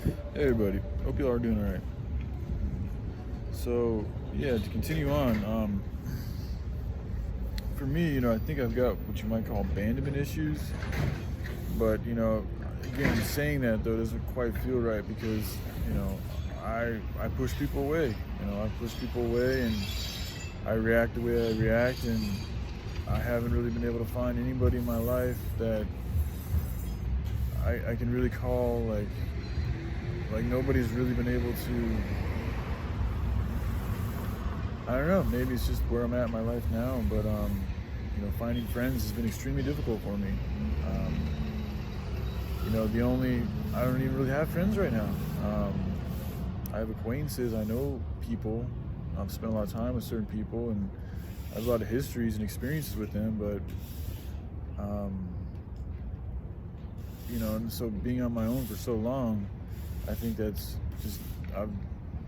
Hey everybody, hope you all are doing all right. So yeah, to continue on, for me, I think I've got what you might call abandonment issues. But again, saying that though doesn't quite feel right because I push people away. I push people away and I react the way I react, and I haven't really been able to find anybody in my life that I can really call like nobody's really been able to. I don't know, maybe it's just where I'm at in my life now, but finding friends has been extremely difficult for me. I don't even really have friends right now. I have acquaintances, I know people, I've spent a lot of time with certain people, and I have a lot of histories and experiences with them, but and so being on my own for so long, I think that's just, I've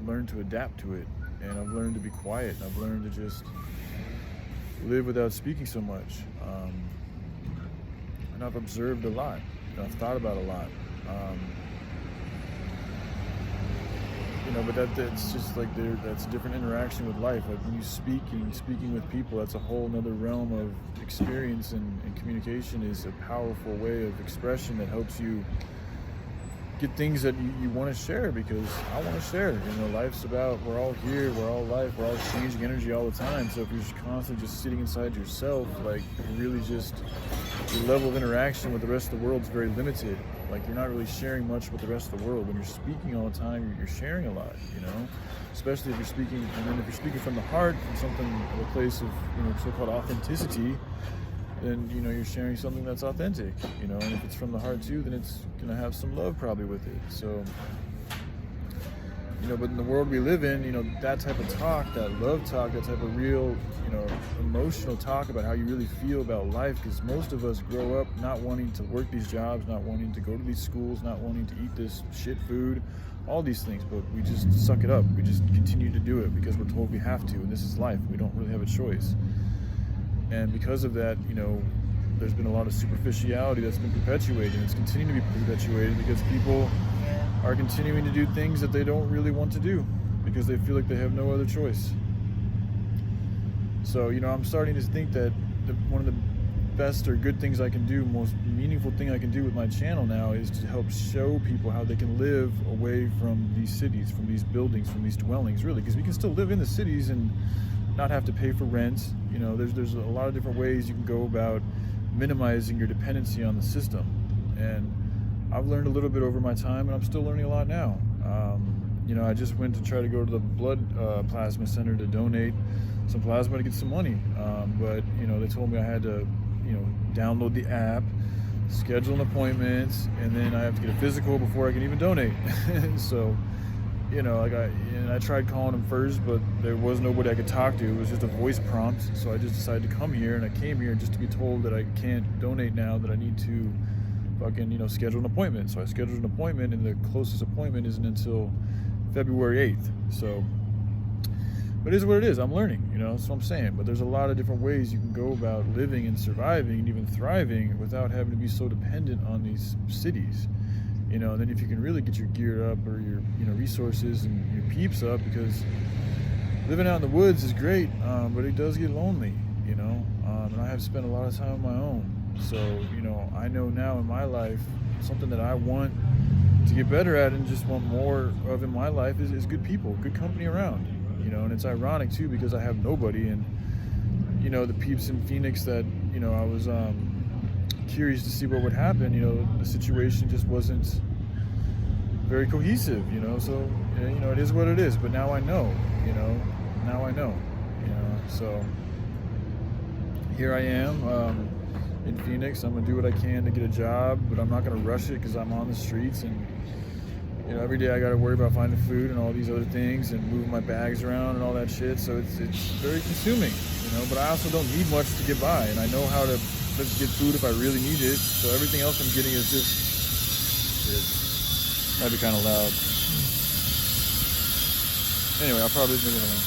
learned to adapt to it, and I've learned to be quiet, and I've learned to just live without speaking so much. And I've observed a lot, and I've thought about a lot. But that's just like that's a different interaction with life. Like when you speak and speaking with people, that's a whole nother realm of experience, and communication is a powerful way of expression that helps you get things that you want to share, because I want to share. Life's about, we're all here, we're all life, we're all exchanging energy all the time. So if you're just constantly just sitting inside yourself, like really just your level of interaction with the rest of the world is very limited. Like you're not really sharing much with the rest of the world. When you're speaking all the time, you're sharing a lot, especially if you're speaking, and then if you're speaking from the heart, from something, a place of, so-called authenticity, then you're sharing something that's authentic, and if it's from the heart too, then it's gonna have some love probably with it. So but in the world we live in, that type of talk, that love talk, that type of real, emotional talk about how you really feel about life, because most of us grow up not wanting to work these jobs, not wanting to go to these schools, not wanting to eat this shit food, all these things, but we just suck it up. We just continue to do it because we're told we have to, and this is life. We don't really have a choice. And because of that, there's been a lot of superficiality that's been perpetuated. It's continuing to be perpetuated because people are continuing to do things that they don't really want to do because they feel like they have no other choice. So, I'm starting to think that one of the best or good things I can do, most meaningful thing I can do with my channel now, is to help show people how they can live away from these cities, from these buildings, from these dwellings, really, because we can still live in the cities and not have to pay for rent. There's a lot of different ways you can go about minimizing your dependency on the system. And I've learned a little bit over my time, and I'm still learning a lot now. I just went to try to go to the blood plasma center to donate some plasma to get some money. But they told me I had to, download the app, schedule an appointment, and then I have to get a physical before I can even donate. So, I tried calling them first, but there was nobody I could talk to. It was just a voice prompt. So I just decided to come here, and I came here just to be told that I can't donate now, that I need to fucking, schedule an appointment. So I scheduled an appointment, and the closest appointment isn't until February 8th. So, but it is what it is. I'm learning, that's what I'm saying. But there's a lot of different ways you can go about living and surviving and even thriving without having to be so dependent on these cities. And then if you can really get your gear up, or your resources and your peeps up, because living out in the woods is great, but it does get lonely, and I have spent a lot of time on my own. So I know now in my life, something that I want to get better at and just want more of in my life is good people, good company around, and it's ironic too, because I have nobody. And the peeps in Phoenix that I was curious to see what would happen, the situation just wasn't very cohesive, so it is what it is. But now I know, so here I am in Phoenix. I'm gonna do what I can to get a job, but I'm not gonna rush it because I'm on the streets, and every day I gotta worry about finding food and all these other things, and moving my bags around and all that shit. So it's very consuming, but I also don't need much to get by, and I know how to get food if I really need it. So everything else I'm getting is just shit. Might be kind of loud. Anyway, I'll probably leave it alone.